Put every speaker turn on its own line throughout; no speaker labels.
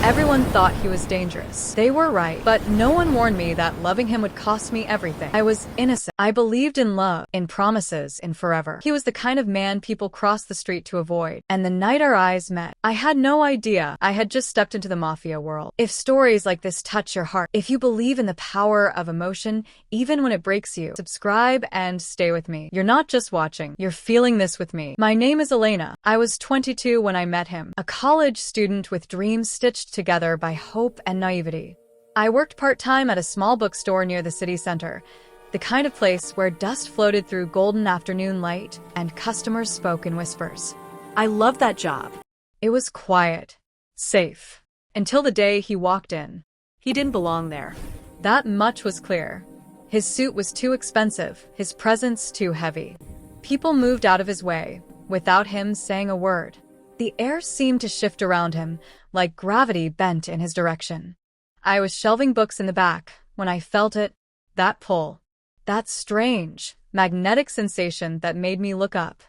Everyone thought he was dangerous. They were right, but no one warned me that loving him would cost me everything. I was innocent. I believed in love, in promises, in forever. He was the kind of man people crossed the street to avoid. And the night our eyes met, I had no idea I had just stepped into the Mafia world. If stories like this touch your heart, if you believe in the power of emotion, even when it breaks you, subscribe and stay with me. You're not just watching, you're feeling this with me. My name is Elena. I was 22 when I met him, a college student with dreams stitched together by hope and naivety. I worked part-time at a small bookstore near the city center, the kind of place where dust floated through golden afternoon light and customers spoke in whispers.
I love that job.
It was quiet, safe, until the day he walked in.
He didn't belong there.
That much was clear. His suit was too expensive, his presence too heavy. People moved out of his way, without him saying a word. The air seemed to shift around him, like gravity bent in his direction. I was shelving books in the back when I felt it, that pull, that strange, magnetic sensation that made me look up.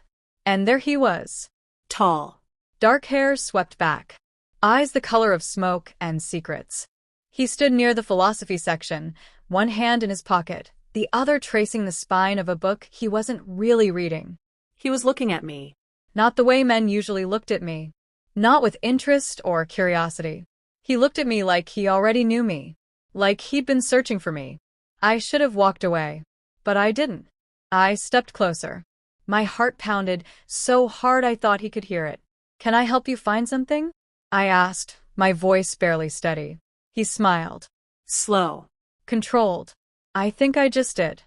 And there he was.
Tall.
Dark hair swept back, eyes the color of smoke and secrets. He stood near the philosophy section, one hand in his pocket, the other tracing the spine of a book he wasn't really reading.
He was looking at me.
Not the way men usually looked at me. Not with interest or curiosity. He looked at me like he already knew me. Like he'd been searching for me. I should have walked away. But I didn't. I stepped closer. My heart pounded so hard I thought he could hear it. "Can I help you find something?" I asked, my voice barely steady. He smiled.
Slow.
Controlled. "I think I just did."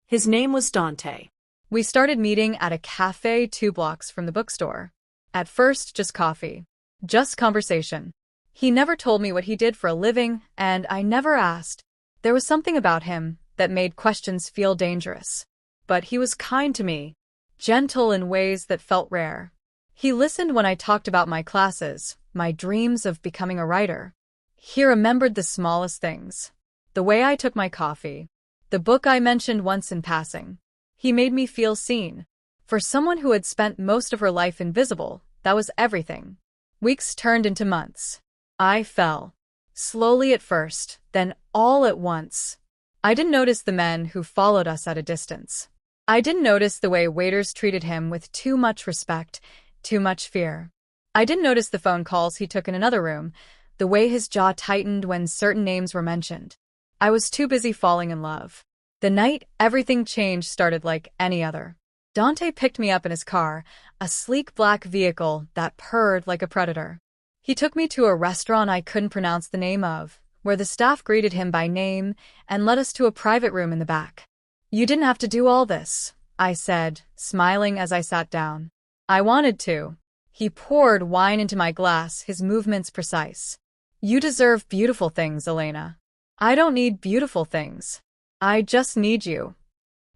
His name was Dante.
We started meeting at a cafe 2 blocks from the bookstore. At first, just coffee. Just conversation. He never told me what he did for a living, and I never asked. There was something about him that made questions feel dangerous. But he was kind to me, gentle in ways that felt rare. He listened when I talked about my classes, my dreams of becoming a writer. He remembered the smallest things. The way I took my coffee. The book I mentioned once in passing. He made me feel seen. For someone who had spent most of her life invisible, that was everything. Weeks turned into months. I fell. Slowly at first, then all at once. I didn't notice the men who followed us at a distance. I didn't notice the way waiters treated him with too much respect, too much fear. I didn't notice the phone calls he took in another room, the way his jaw tightened when certain names were mentioned. I was too busy falling in love. The night everything changed started like any other. Dante picked me up in his car, a sleek black vehicle that purred like a predator. He took me to a restaurant I couldn't pronounce the name of, where the staff greeted him by name and led us to a private room in the back. "You didn't have to do all this," I said, smiling as I sat down. "I wanted to." He poured wine into my glass, his movements precise. "You deserve beautiful things, Elena." "I don't need beautiful things. I just need you."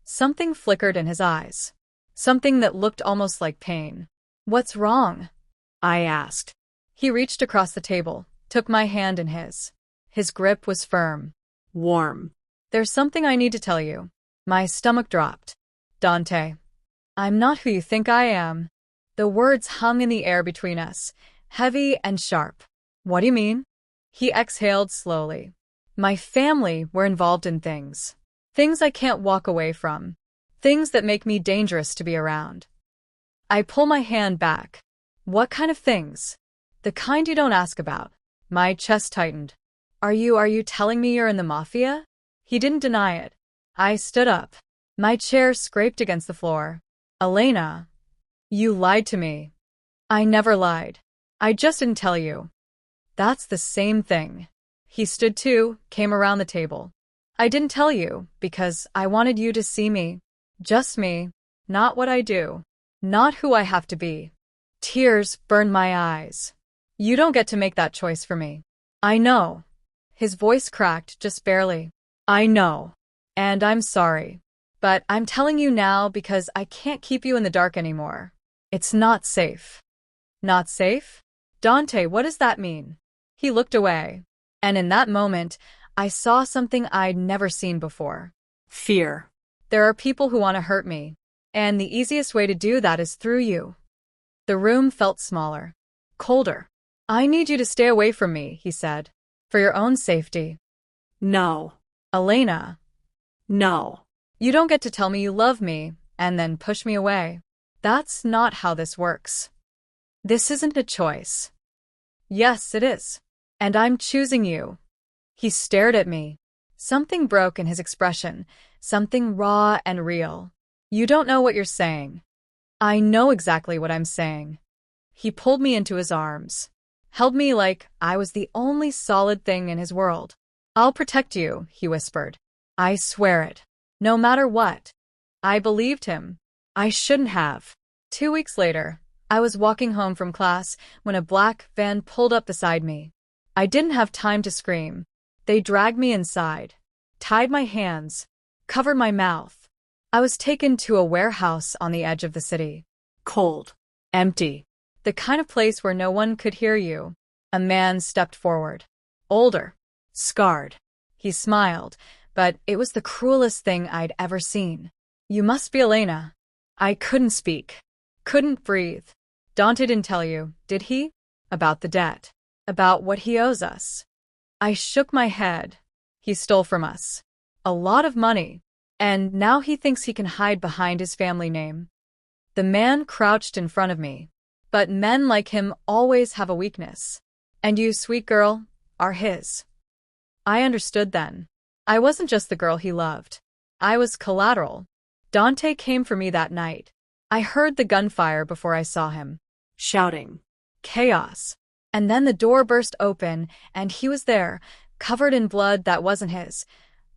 Something flickered in his eyes. Something that looked almost like pain. "What's wrong?" I asked. He reached across the table, took my hand in his. His grip was firm.
Warm.
"There's something I need to tell you." My stomach dropped. "Dante, I'm not who you think I am." The words hung in the air between us, heavy and sharp. "What do you mean?" He exhaled slowly. "My family were involved in things. Things I can't walk away from. Things that make me dangerous to be around." I pull my hand back. "What kind of things?" "The kind you don't ask about." My chest tightened. Are you telling me you're in the Mafia?" He didn't deny it. I stood up. My chair scraped against the floor. "Elena, you lied to me." "I never lied. I just didn't tell you." "That's the same thing." He stood too, came around the table. "I didn't tell you because I wanted you to see me. Just me. Not what I do. Not who I have to be." Tears burned my eyes. "You don't get to make that choice for me." "I know." His voice cracked just barely. "I know. And I'm sorry. But I'm telling you now because I can't keep you in the dark anymore. It's not safe." "Not safe?" "Dante, what does that mean?" He looked away. And in that moment, I saw something I'd never seen before.
Fear.
There are people who want to hurt me. And the easiest way to do that is through you. The room felt smaller. Colder. I need you to stay away from me, he said. For your own safety.
No.
Elena,
No.
you don't get to tell me you love me and then push me away. That's not how this works. This isn't a choice. Yes, it is. And I'm choosing you. He stared at me. Something broke in his expression, something raw and real. You don't know what you're saying. I know exactly what I'm saying. He pulled me into his arms, held me like I was the only solid thing in his world. I'll protect you, he whispered. I swear it. No matter what. I believed him. I shouldn't have. 2 weeks later, I was walking home from class when a black van pulled up beside me. I didn't have time to scream. They dragged me inside, tied my hands, covered my mouth. I was taken to a warehouse on the edge of the city.
Cold.
Empty. The kind of place where no one could hear you. A man stepped forward. Older. Scarred. He smiled, but it was the cruelest thing I'd ever seen. You must be Elena. I couldn't speak. Couldn't breathe. Dante didn't tell you, did he? About the debt. About what he owes us. I shook my head. He stole from us. A lot of money. And now he thinks he can hide behind his family name. The man crouched in front of me. But men like him always have a weakness. And you, sweet girl, are his. I understood then. I wasn't just the girl he loved. I was collateral. Dante came for me that night. I heard the gunfire before I saw him.
Shouting.
Chaos. And then the door burst open, and he was there, covered in blood that wasn't his,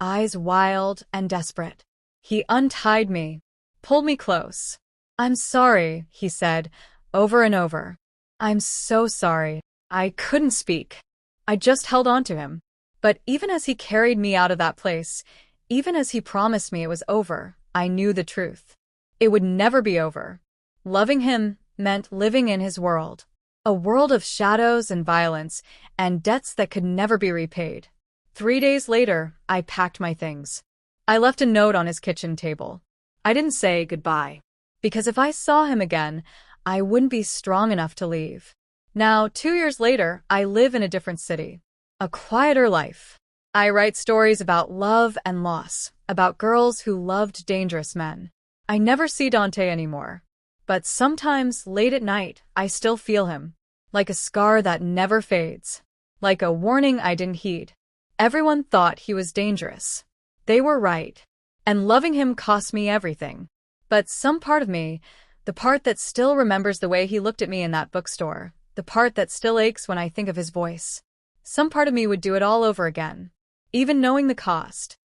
eyes wild and desperate. He untied me, pulled me close. I'm sorry, he said, over and over. I'm so sorry. I couldn't speak. I just held on to him. But even as he carried me out of that place, even as he promised me it was over, I knew the truth. It would never be over. Loving him meant living in his world. A world of shadows and violence, and debts that could never be repaid. 3 days later, I packed my things. I left a note on his kitchen table. I didn't say goodbye, because if I saw him again, I wouldn't be strong enough to leave. Now, 2 years later, I live in a different city. A quieter life. I write stories about love and loss, about girls who loved dangerous men. I never see Dante anymore. But sometimes, late at night, I still feel him. Like a scar that never fades. Like a warning I didn't heed. Everyone thought he was dangerous. They were right. And loving him cost me everything. But some part of me, the part that still remembers the way he looked at me in that bookstore, the part that still aches when I think of his voice, some part of me would do it all over again. Even knowing the cost.